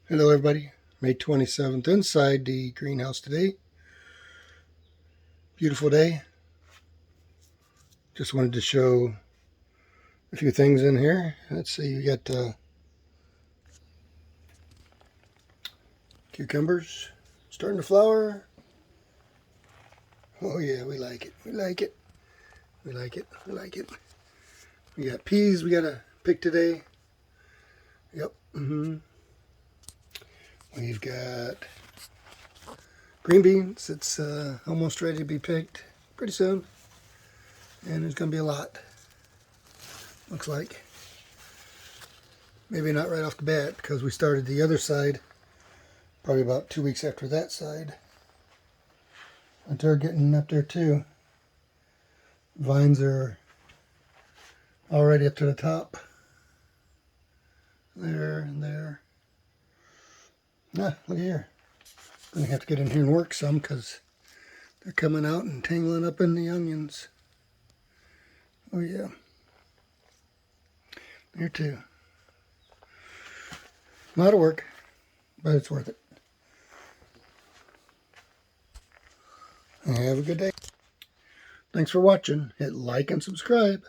Hello everybody, May 27th inside the greenhouse today. Beautiful day. Just wanted to show a few things in here. Let's see, we got cucumbers starting to flower. Oh yeah, we like it, we like it, we like it, we like it. We got peas we gotta pick today. Yep. We've got green beans. It's almost ready to be picked pretty soon. And there's gonna be a lot, looks like. Maybe not right off the bat because we started the other side probably about 2 weeks after that side. But they're getting up there too. Vines are already up to the top. There and there. Ah, look here. Gonna have to get in here and work some because they're coming out and tangling up in the onions. Oh yeah. There too. A lot of work, but it's worth it. Have a good day. Thanks for watching. Hit like and subscribe.